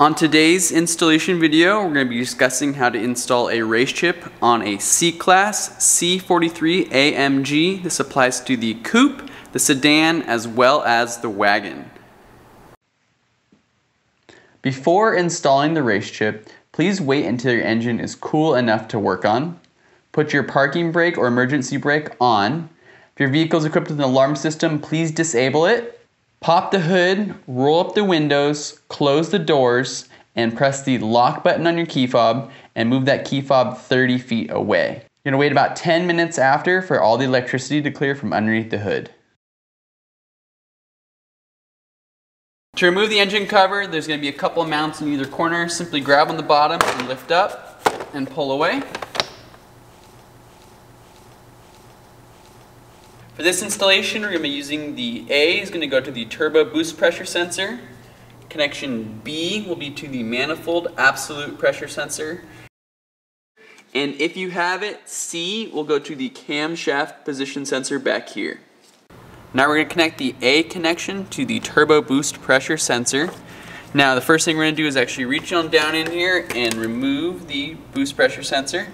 On today's installation video, we're going to be discussing how to install a RaceChip on a C-Class C43 AMG. This applies to the coupe, the sedan, as well as the wagon. Before installing the RaceChip, please wait until your engine is cool enough to work on. Put your parking brake or emergency brake on. If your vehicle is equipped with an alarm system, please disable it. Pop the hood, roll up the windows, close the doors, and press the lock button on your key fob and move that key fob 30 feet away. You're going to wait about 10 minutes after for all the electricity to clear from underneath the hood. To remove the engine cover, there's going to be a couple of mounts in either corner. Simply grab on the bottom and lift up and pull away. For this installation, we're going to be using the A is going to go to the turbo boost pressure sensor. Connection B will be to the manifold absolute pressure sensor. And if you have it, C will go to the camshaft position sensor back here. Now we're going to connect the A connection to the turbo boost pressure sensor. Now the first thing we're going to do is actually reach on down in here and remove the boost pressure sensor.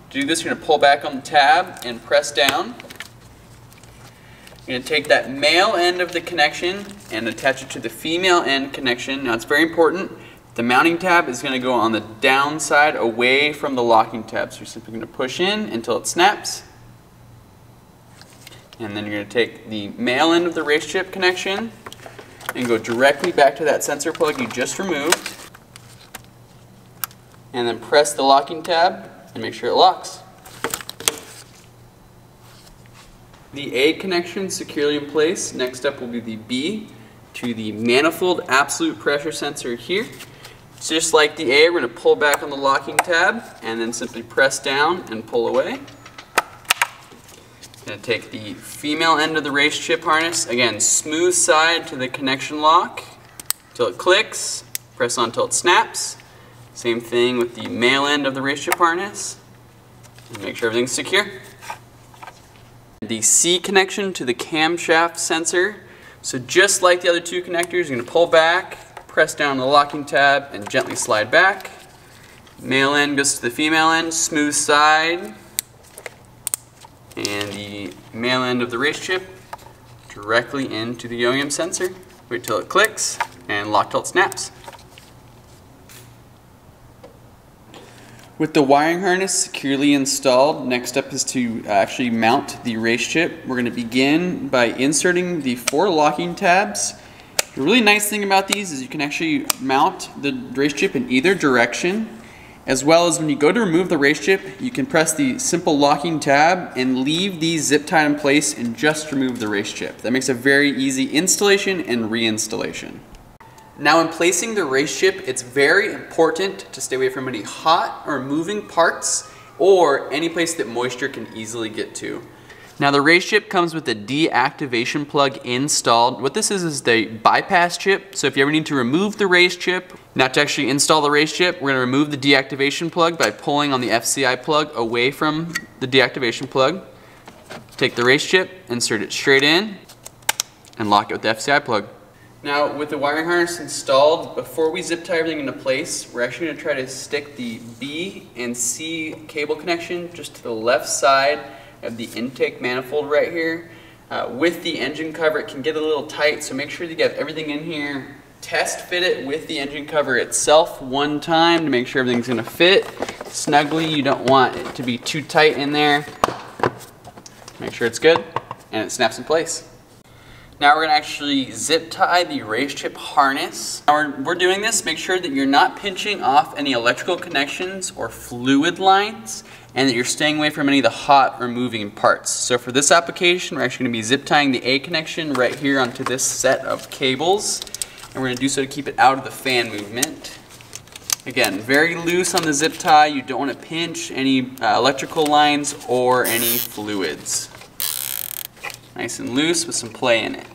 To do this, you're going to pull back on the tab and press down. You're going to take that male end of the connection and attach it to the female end connection. Now it's very important, the mounting tab is going to go on the down side away from the locking tab. So you're simply going to push in until it snaps. And then you're going to take the male end of the RaceChip connection and go directly back to that sensor plug you just removed. And then press the locking tab and make sure it locks. The A connection securely in place. Next up will be the B to the manifold absolute pressure sensor here. So just like the A, we're going to pull back on the locking tab and then simply press down and pull away. Going to take the female end of the RaceChip harness, again smooth side to the connection lock until it clicks, press on until it snaps. Same thing with the male end of the RaceChip harness. And make sure everything's secure. The C connection to the camshaft sensor. So just like the other two connectors, you're going to pull back, press down on the locking tab, and gently slide back. Male end goes to the female end, smooth side. And the male end of the RaceChip directly into the OEM sensor. Wait till it clicks and lock till it snaps. With the wiring harness securely installed, next up is to actually mount the RaceChip. We're going to begin by inserting the 4 locking tabs. The really nice thing about these is you can actually mount the RaceChip in either direction, as well as when you go to remove the RaceChip, you can press the simple locking tab and leave these zip tied in place and just remove the RaceChip. That makes a very easy installation and reinstallation. Now in placing the RaceChip, it's very important to stay away from any hot or moving parts or any place that moisture can easily get to. Now the RaceChip comes with a deactivation plug installed. What this is the bypass chip. So if you ever need to remove the RaceChip, not to actually install the RaceChip, we're going to remove the deactivation plug by pulling on the FCI plug away from the deactivation plug. Take the RaceChip, insert it straight in, and lock it with the FCI plug. Now with the wiring harness installed, before we zip tie everything into place, we're actually going to try to stick the B and C cable connection just to the left side of the intake manifold right here. With the engine cover, it can get a little tight, so make sure that you have everything in here. Test fit it with the engine cover itself one time to make sure everything's going to fit snugly. You don't want it to be too tight in there. Make sure it's good and it snaps in place. Now we're going to actually zip tie the RaceChip harness. Now we're doing this, make sure that you're not pinching off any electrical connections or fluid lines, and that you're staying away from any of the hot or moving parts. So for this application, we're actually going to be zip tying the A connection right here onto this set of cables, and we're going to do so to keep it out of the fan movement. Again, very loose on the zip tie. You don't want to pinch any electrical lines or any fluids. Nice and loose with some play in it.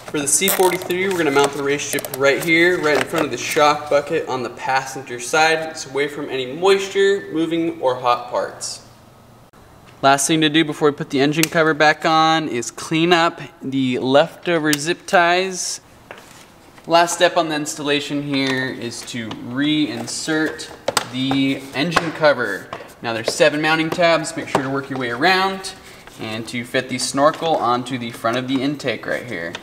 For the C43, we're going to mount the RaceChip right here, right in front of the shock bucket on the passenger side. It's away from any moisture, moving, or hot parts. Last thing to do before we put the engine cover back on is clean up the leftover zip ties. Last step on the installation here is to reinsert the engine cover. Now there's 7 mounting tabs, make sure to work your way around and to fit the snorkel onto the front of the intake right here.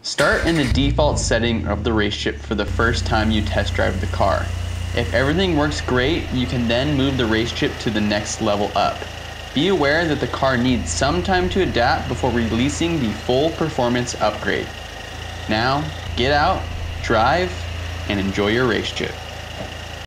Start in the default setting of the RaceChip for the first time you test drive the car. If everything works great, you can then move the RaceChip to the next level up. Be aware that the car needs some time to adapt before releasing the full performance upgrade. Now, get out, drive, and enjoy your RaceChip.